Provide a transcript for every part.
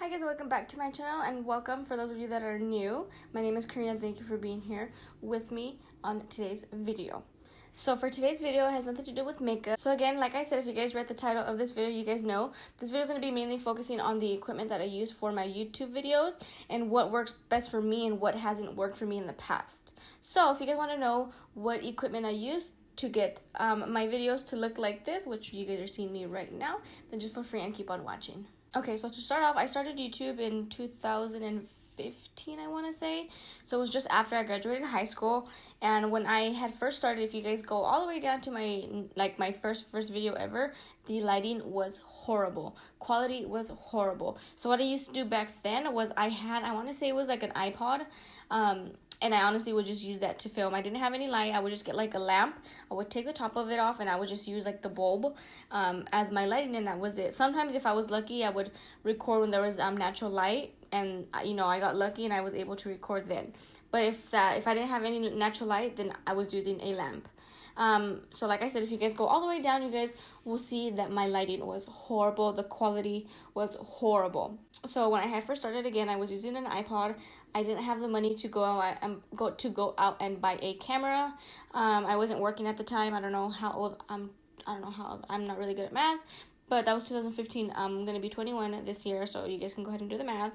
Hi guys, welcome back to my channel and welcome for those of you that are new. My name is Karina and thank you for being here with me on today's video. So for today's video, it has nothing to do with makeup. So again, like I said, if you guys read the title of this video, you guys know this video is going to be mainly focusing on the equipment that I use for my YouTube videos and what works best for me and what hasn't worked for me in the past. So if you guys want to know what equipment I use to get my videos to look like this, which you guys are seeing me right now, then just feel free and keep on watching. Okay, so to start off, I started YouTube in 2015, I want to say. So it was just after I graduated high school. And when I had first started, if you guys go all the way down to my first video ever, the lighting was horrible. Quality was horrible. So what I used to do back then was I want to say it was like an iPod. And I honestly would just use that to film. I didn't have any light. I would just get like a lamp. I would take the top of it off and I would just use like the bulb as my lighting, and that was it. Sometimes if I was lucky, I would record when there was natural light, and I got lucky and I was able to record then. But if I didn't have any natural light, then I was using a lamp. So like I said, if you guys go all the way down, you guys will see that my lighting was horrible. The quality was horrible. So when I had first started, again, I was using an iPod. I didn't have the money to go out and buy a camera. I wasn't working at the time. I don't know how old I'm not really good at math, but that was 2015. I'm gonna be 21 this year, so you guys can go ahead and do the math.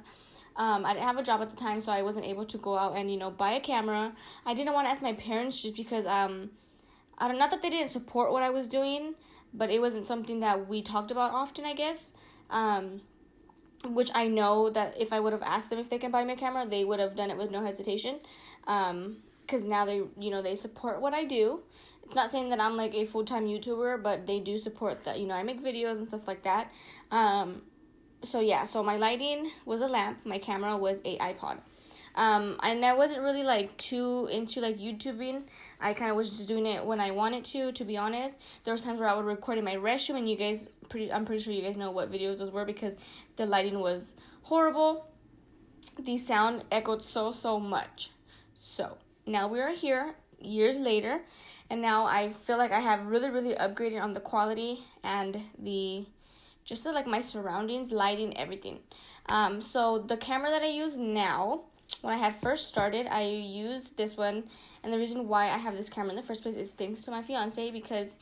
I didn't have a job at the time, so I wasn't able to go out and buy a camera. I didn't want to ask my parents just because not that they didn't support what I was doing, but it wasn't something that we talked about often, I guess. Which I know that if I would have asked them if they can buy me a camera, they would have done it with no hesitation. Because now they support what I do. It's not saying that I'm like a full-time YouTuber, but they do support that, I make videos and stuff like that. So yeah, so my lighting was a lamp, my camera was a iPod. And I wasn't really like too into like YouTubing. I kind of was just doing it when I wanted to be honest. There was times where I would record in my restroom, and I'm pretty sure you guys know what videos those were because the lighting was horrible. The sound echoed so much. So now we are here years later, and now I feel like I have really upgraded on the quality and my surroundings, lighting, everything. So the camera that I use now, when I had first started, I used this one, and the reason why I have this camera in the first place is thanks to my fiance, because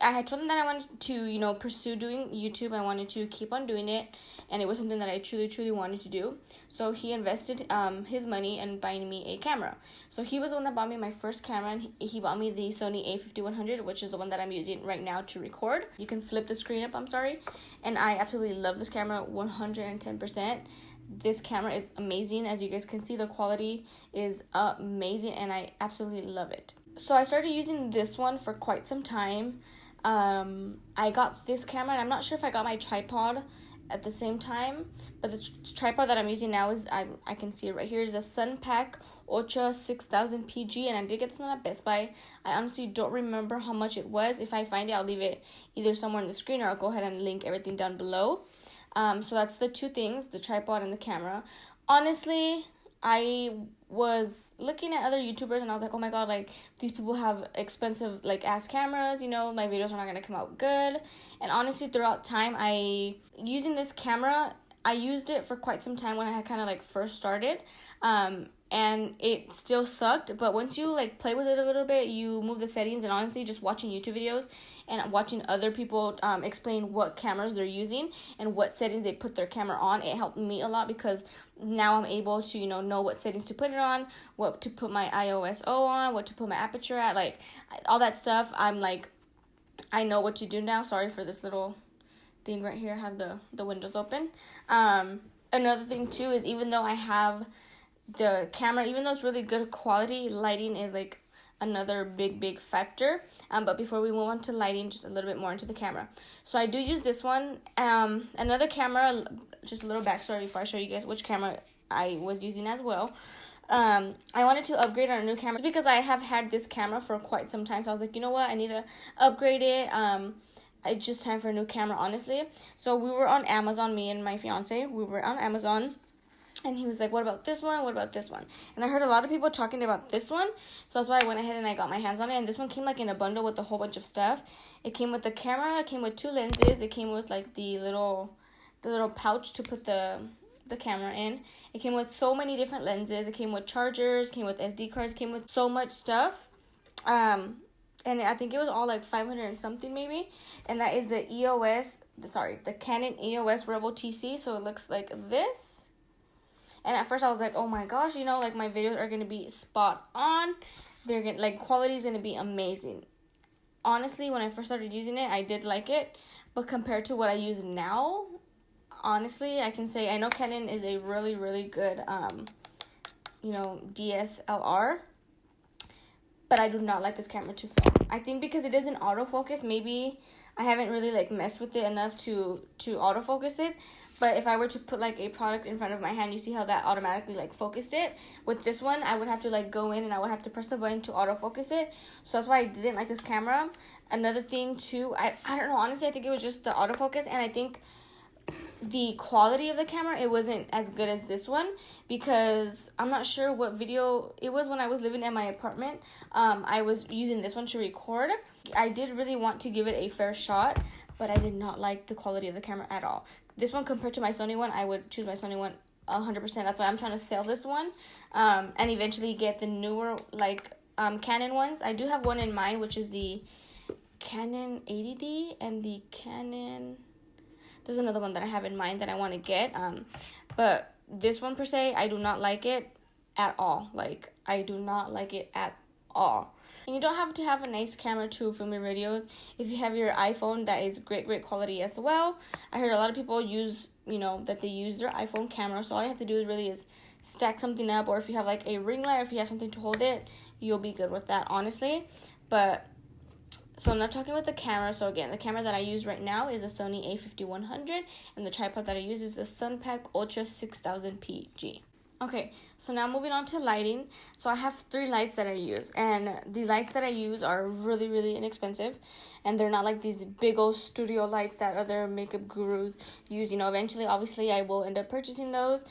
I had told him that I wanted to, pursue doing YouTube. I wanted to keep on doing it, and it was something that I truly wanted to do. So he invested his money in buying me a camera. So he was the one that bought me my first camera, and he bought me the Sony A5100, which is the one that I'm using right now to record. You can flip the screen up, and I absolutely love this camera 110%. This camera is amazing. As you guys can see, the quality is amazing, and I absolutely love it. So I started using this one for quite some time. I got this camera, and I'm not sure if I got my tripod at the same time, but the tripod that I'm using now is, I can see it right here, is a Sunpak Ultra 6000 PG, and I did get this one at Best Buy. I honestly don't remember how much it was. If I find it, I'll leave it either somewhere on the screen, or I'll go ahead and link everything down below. So that's the two things, the tripod and the camera. Honestly, I was looking at other YouTubers and I was like, oh my god, like, these people have expensive, like, ass cameras, my videos are not gonna come out good. And honestly, throughout time, using this camera, I used it for quite some time when I had kind of, like, first started. And it still sucked, but once you, like, play with it a little bit, you move the settings, and honestly, just watching YouTube videos and watching other people explain what cameras they're using and what settings they put their camera on, it helped me a lot, because now I'm able to, know what settings to put it on, what to put my ISO on, what to put my aperture at, like, all that stuff. I'm like, I know what to do now. Sorry for this little thing right here. I have the windows open. Another thing, too, is even though I have the camera, even though it's really good quality, lighting is like another big factor. But before we move on to lighting, just a little bit more into the camera. So I do use this one. Another camera, just a little backstory before I show you guys which camera I was using as well. I wanted to upgrade on a new camera because I have had this camera for quite some time. So I was like, you know what, I need to upgrade it. It's just time for a new camera, honestly. So we were on Amazon, me and my fiance. We were on Amazon. And he was like, what about this one? What about this one? And I heard a lot of people talking about this one. So that's why I went ahead and I got my hands on it. And this one came like in a bundle with a whole bunch of stuff. It came with the camera. It came with 2 lenses. It came with like the little pouch to put the the camera in. It came with so many different lenses. It came with chargers, came with SD cards, came with so much stuff. And I think it was all like 500 and something maybe. And that is the the Canon EOS Rebel T6. So it looks like this. And at first I was like, oh my gosh, you know, like my videos are going to be spot on. They're going to, like, quality is going to be amazing. Honestly, when I first started using it, I did like it. But compared to what I use now, honestly, I can say I know Canon is a really, really good, you know, DSLR. But I do not like this camera to film. I think because it doesn't autofocus, maybe I haven't really, like, messed with it enough to autofocus it. But if I were to put, like, a product in front of my hand, you see how that automatically, like, focused it? With this one, I would have to, like, go in and I would have to press the button to autofocus it. So that's why I didn't like this camera. Another thing, too, I don't know. Honestly, I think it was just the autofocus. And I think the quality of the camera, it wasn't as good as this one. Because I'm not sure what video it was when I was living in my apartment. I was using this one to record. I did really want to give it a fair shot, but I did not like the quality of the camera at all. This one compared to my Sony one, I would choose my Sony one 100%. That's why I'm trying to sell this one and eventually get the newer, like, Canon ones. I do have one in mind, which is the Canon 80D and the Canon... There's another one that I have in mind that I want to get. But this one, per se, I do not like it at all. Like, I do not like it at all. And you don't have to have a nice camera to film your videos. If you have your iPhone, that is great quality as well. I heard a lot of people use, you know, that they use their iPhone camera. So all you have to do is really stack something up. Or if you have, like, a ring light, or if you have something to hold it, you'll be good with that, honestly. But, so I'm not talking about the camera. So again, the camera that I use right now is the Sony A5100. And the tripod that I use is the Sunpak Ultra 6000 PG. Okay, so now moving on to lighting. So I have 3 lights that I use, and the lights that I use are really inexpensive, and they're not like these big old studio lights that other makeup gurus use. You know, eventually, obviously, I will end up purchasing those.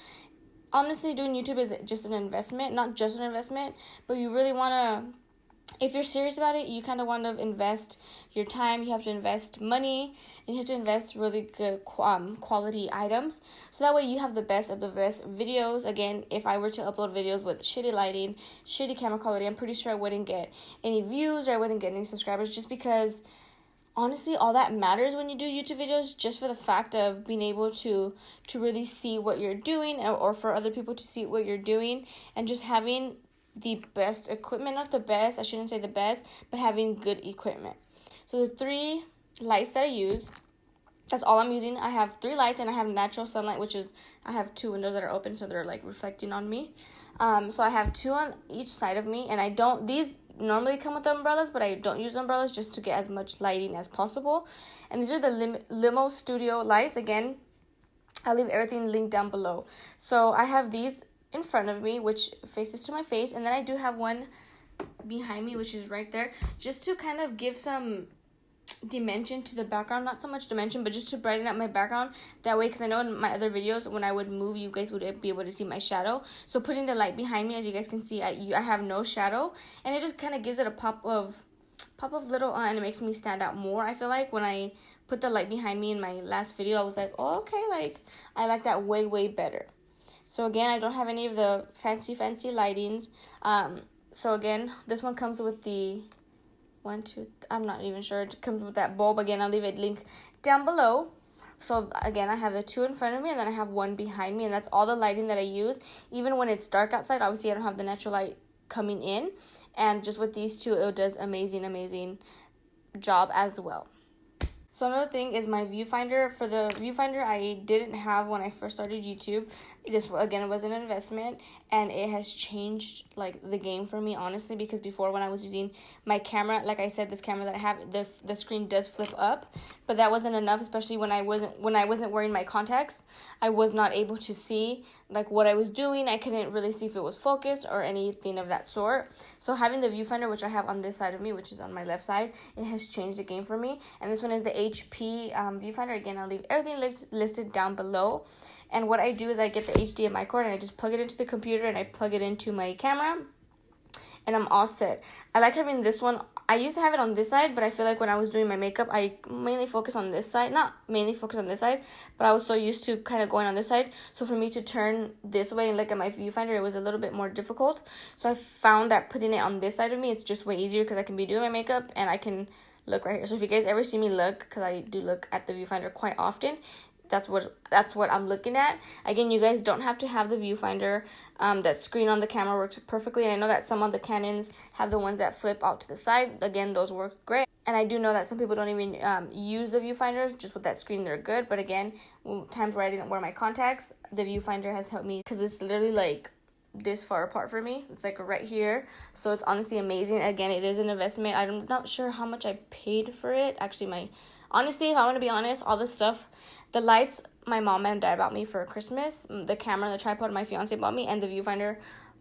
Honestly, doing YouTube is just an investment, not just an investment, but you really want to, if you're serious about it, you kind of want to invest your time, you have to invest money, and you have to invest really good quality items. So that way you have the best of the best videos. Again, if I were to upload videos with shitty lighting, shitty camera quality, I'm pretty sure I wouldn't get any views or I wouldn't get any subscribers, just because honestly, all that matters when you do YouTube videos, just for the fact of being able to really see what you're doing, or for other people to see what you're doing, and just having the best equipment. Not the best, I shouldn't say the best, but having good equipment. So the 3 lights that I use, that's all I'm using. I have 3 lights, and I have natural sunlight, which is, I have 2 windows that are open, so they're, like, reflecting on me. So I have 2 on each side of me, and these normally come with umbrellas, but I don't use umbrellas just to get as much lighting as possible. And these are the Limo Studio lights. Again, I'll leave everything linked down below. So I have these in front of me, which faces to my face, and then I do have one behind me, which is right there, just to kind of give some dimension to the background. Not so much dimension, but just to brighten up my background that way, because I know in my other videos when I would move, you guys would be able to see my shadow. So putting the light behind me, as you guys can see, I have no shadow, and it just kind of gives it a pop of little and it makes me stand out more. I feel like when I put the light behind me in my last video, I was like, oh, okay, like I like that way better. So again, I don't have any of the fancy lightings. So again, this one comes with the I'm not even sure. It comes with that bulb. Again, I'll leave a link down below. So again, I have the 2 in front of me, and then I have 1 behind me, and that's all the lighting that I use. Even when it's dark outside, obviously I don't have the natural light coming in, and just with these 2, it does amazing job as well. So another thing is my viewfinder. For the viewfinder, I didn't have when I first started YouTube. This, again, was an investment, and it has changed, like, the game for me, honestly, because before, when I was using my camera, like I said, this camera that I have, the screen does flip up, but that wasn't enough, especially when I wasn't wearing my contacts. I was not able to see, like, what I was doing. I couldn't really see if it was focused or anything of that sort. So having the viewfinder, which I have on this side of me, which is on my left side, it has changed the game for me. And this one is the HP viewfinder. Again, I'll leave everything listed down below. And what I do is I get the HDMI cord and I just plug it into the computer and I plug it into my camera. and I'm all set. I like having this one. I used to have it on this side, but I feel like when I was doing my makeup, I mainly focus on this side. Not mainly focus on this side, but I was so used to kind of going on this side. So for me to turn this way and look at my viewfinder, it was a little bit more difficult. So I found that putting it on this side of me, it's just way easier because I can be doing my makeup and I can look right here. So if you guys ever see me look, because I do look at the viewfinder quite often, that's what I'm looking at. Again, you guys don't have to have the viewfinder. That screen on the camera works perfectly, and I know that some of the Canons have the ones that flip out to the side. Again, those work great. And I do know that some people don't even use the viewfinders. Just with that screen, they're good. But again, times where I didn't wear my contacts, the viewfinder has helped me because it's literally like this far apart from me. It's like right here. So it's honestly amazing. Again, it is an investment. I'm not sure how much I paid for it. Actually, honestly, if I want to be honest, all this stuff, the lights, my mom and dad bought me for Christmas. The camera and the tripod, my fiance bought me. And the viewfinder,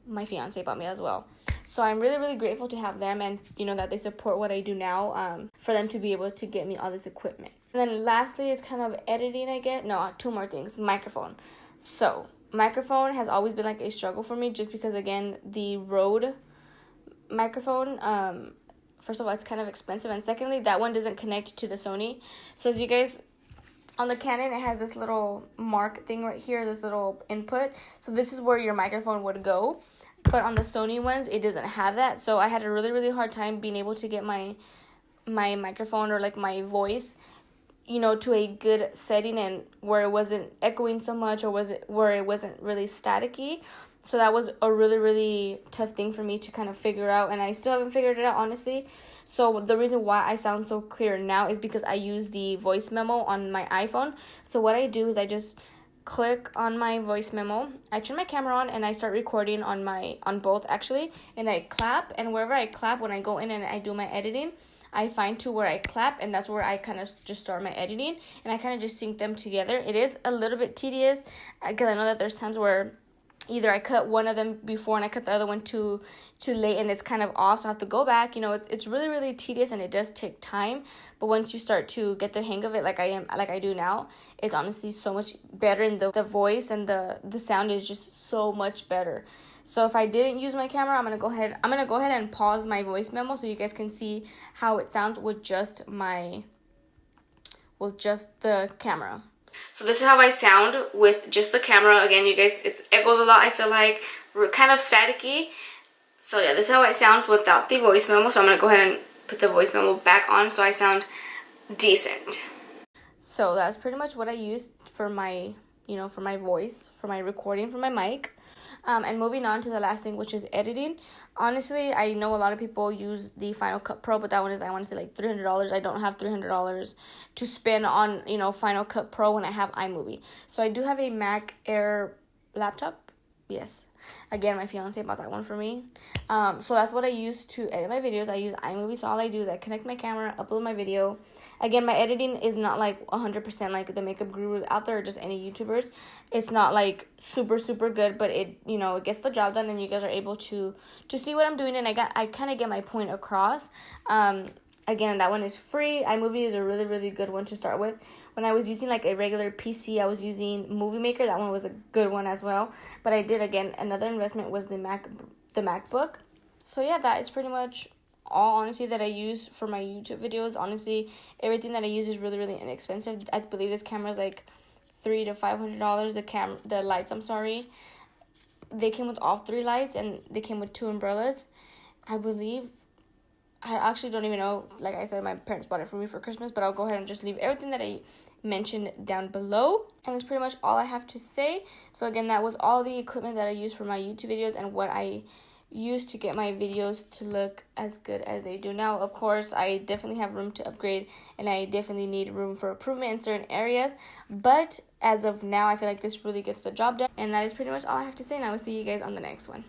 my fiance bought me as well. So I'm really, really grateful to have them and, you know, that they support what I do now, for them to be able to get me all this equipment. And then lastly is kind of editing, I guess. No, two more things. Microphone. So microphone has always been like a struggle for me just because, again, the Rode microphone, first of all, it's kind of expensive. And secondly, that one doesn't connect to the Sony. So as you guys... on the Canon, it has this little mark thing right here, this little input. So this is where your microphone would go. But on the Sony ones, it doesn't have that. So I had a really, really hard time being able to get my microphone or like my voice, you know, to a good setting and where it wasn't echoing so much or where it wasn't really staticky. So that was a really, really tough thing for me to kind of figure out. And I still haven't figured it out, honestly. So the reason why I sound so clear now is because I use the voice memo on my iPhone. So what I do is I just click on my voice memo, I turn my camera on, and I start recording on both actually, and I clap, and wherever I clap, when I go in and I do my editing, I find to where I clap, and that's where I kind of just start my editing, and I kind of just sync them together. It is a little bit tedious because I know that there's times where either I cut one of them before and I cut the other one too late and it's kind of off, so I have to go back. You know, it's really, really tedious and it does take time. But once you start to get the hang of it, like I do now, it's honestly so much better, and the voice and the sound is just so much better. So if I didn't use my camera, I'm gonna go ahead and pause my voice memo so you guys can see how it sounds with just the camera. So this is how I sound with just the camera. Again, you guys, it echoes a lot, I feel like. We're kind of staticky. So yeah, this is how it sounds without the voice memo. So I'm going to go ahead and put the voice memo back on so I sound decent. So that's pretty much what I used for my, for my voice, for my recording, for my mic. And moving on to the last thing, which is editing. Honestly, I know a lot of people use the Final Cut Pro, but that one is, I want to say, like $300. I don't have $300 to spend on, Final Cut Pro when I have iMovie. So I do have a Mac Air laptop. Yes. Again, my fiance bought that one for me. So that's what I use to edit my videos. I use iMovie, so all I do is I connect my camera, upload my video. Again, my editing is not like 100% like the makeup gurus out there or just any YouTubers. It's not like super, super good, but it, it gets the job done and you guys are able to see what I'm doing, and I kind of get my point across. Again, that one is free. iMovie is a really, really good one to start with. When I was using like a regular PC, I was using Movie Maker. That one was a good one as well. But I did, again, another investment was the MacBook. So yeah, that is pretty much all, honestly, that I use for my YouTube videos. Honestly, everything that I use is really, really inexpensive. I believe this camera is like $300 to $500. The lights, I'm sorry. They came with all 3 lights and they came with 2 umbrellas. I believe. I actually don't even know. Like I said, my parents bought it for me for Christmas, but I'll go ahead and just leave everything that I mentioned down below. And that's pretty much all I have to say. So again, that was all the equipment that I use for my YouTube videos and what I use to get my videos to look as good as they do now. Of course, I definitely have room to upgrade, and I definitely need room for improvement in certain areas. But as of now, I feel like this really gets the job done. And that is pretty much all I have to say, and I will see you guys on the next one.